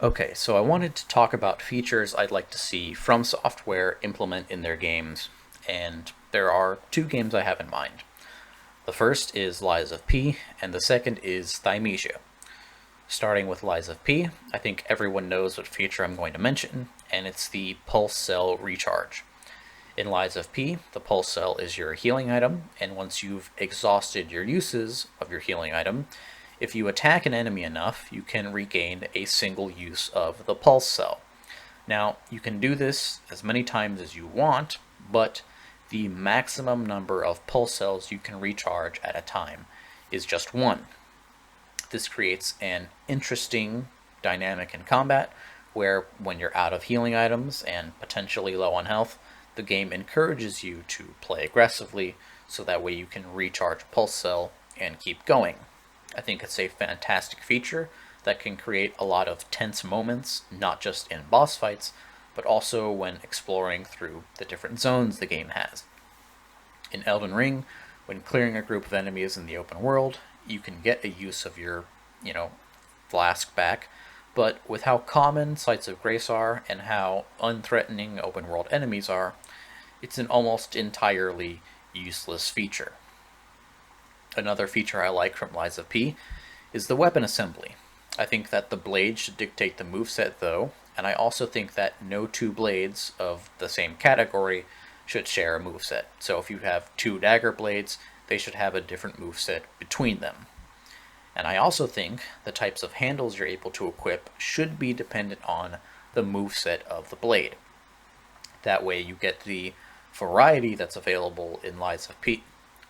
Okay, so I wanted to talk about features I'd like to see from software implement in their games, and there are two games I have in mind. The first is Lies of P, and the second is Thymesia. Starting with Lies of P, I think everyone knows what feature I'm going to mention, and it's the Pulse Cell Recharge. In Lies of P, the Pulse Cell is your healing item, and once you've exhausted your uses of your healing item, if you attack an enemy enough, you can regain a single use of the Pulse Cell. Now, you can do this as many times as you want, but the maximum number of Pulse Cells you can recharge at a time is just one. This creates an interesting dynamic in combat where, when you're out of healing items and potentially low on health, the game encourages you to play aggressively so that way you can recharge Pulse Cell and keep going. I think it's a fantastic feature that can create a lot of tense moments, not just in boss fights, but also when exploring through the different zones the game has. In Elden Ring, when clearing a group of enemies in the open world, you can get a use of your, flask back, but with how common Sites of Grace are and how unthreatening open world enemies are, it's an almost entirely useless feature. Another feature I like from Lies of P is the weapon assembly. I think that the blade should dictate the moveset though, and I also think that no two blades of the same category should share a moveset. So if you have two dagger blades, they should have a different moveset between them. And I also think the types of handles you're able to equip should be dependent on the moveset of the blade. That way you get the variety that's available in Lies of P,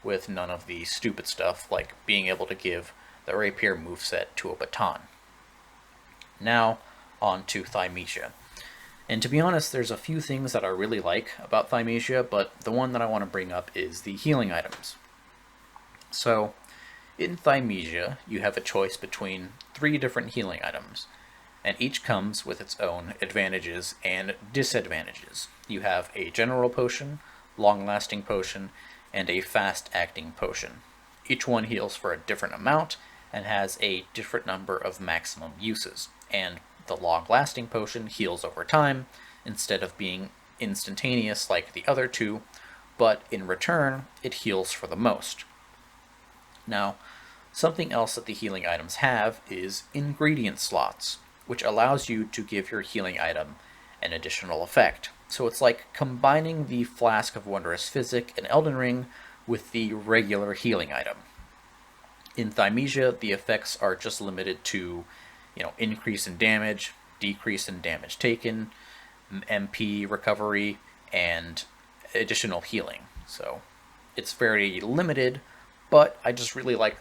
with none of the stupid stuff like being able to give the rapier moveset to a baton. Now, on to Thymesia. And to be honest, there's a few things that I really like about Thymesia, but the one that I want to bring up is the healing items. So, in Thymesia, you have a choice between three different healing items, and each comes with its own advantages and disadvantages. You have a general potion, long-lasting potion, and a fast-acting potion. Each one heals for a different amount and has a different number of maximum uses, and the long-lasting potion heals over time instead of being instantaneous like the other two, but in return, it heals for the most. Now, something else that the healing items have is ingredient slots, which allows you to give your healing item an additional effect. So it's like combining the Flask of Wondrous Physic in Elden Ring with the regular healing item. In Thymesia, the effects are just limited to, increase in damage, decrease in damage taken, MP recovery, and additional healing. So it's very limited, but I just really like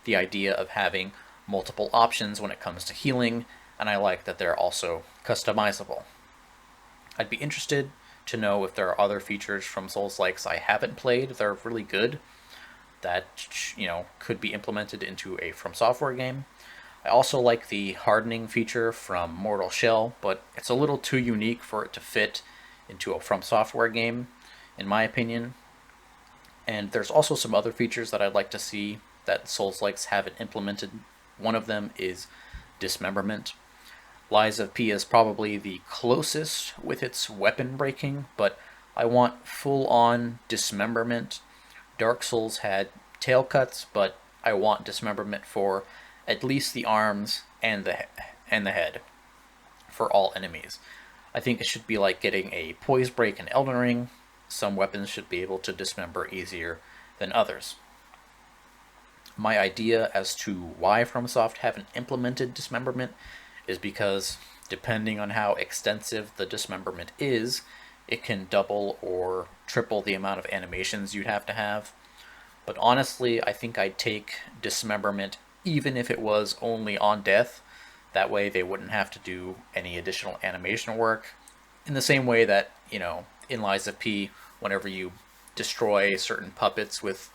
the idea of having multiple options when it comes to healing, and I like that they're also customizable. I'd be interested to know if there are other features from Souls-likes I haven't played that are really good that could be implemented into a From Software game. I also like the hardening feature from Mortal Shell, but it's a little too unique for it to fit into a From Software game, in my opinion. And there's also some other features that I'd like to see that Souls-likes haven't implemented. One of them is dismemberment. Lies of P is probably the closest with its weapon breaking, but I want full-on dismemberment. Dark Souls had tail cuts, but I want dismemberment for at least the arms and the head for all enemies. I think it should be like getting a poise break in Elden Ring. Some weapons should be able to dismember easier than others. My idea as to why FromSoft haven't implemented dismemberment is because, depending on how extensive the dismemberment is, it can double or triple the amount of animations you'd have to have. But honestly, I think I'd take dismemberment even if it was only on death. That way they wouldn't have to do any additional animation work. In the same way that, in Lies of P, whenever you destroy certain puppets with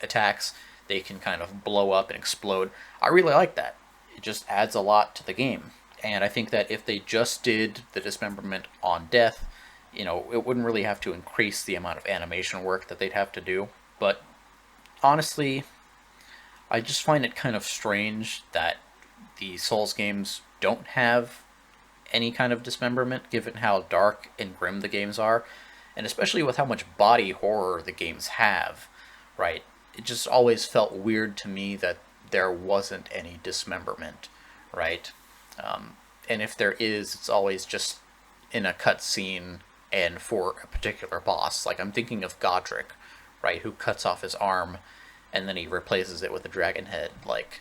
attacks, they can kind of blow up and explode. I really like that. It just adds a lot to the game. And I think that if they just did the dismemberment on death, it wouldn't really have to increase the amount of animation work that they'd have to do. But honestly, I just find it kind of strange that the Souls games don't have any kind of dismemberment, given how dark and grim the games are, and especially with how much body horror the games have, right? It just always felt weird to me that there wasn't any dismemberment, right? And if there is, it's always just in a cutscene and for a particular boss. Like I'm thinking of Godric, right, who cuts off his arm and then he replaces it with a dragon head. Like,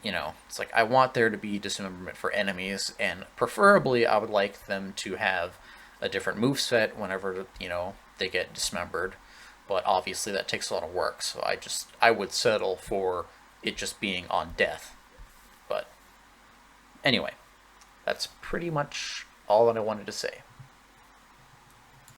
it's like I want there to be dismemberment for enemies, and preferably I would like them to have a different moveset whenever, they get dismembered. But obviously that takes a lot of work, so I would settle for it just being on death. But anyway, that's pretty much all that I wanted to say.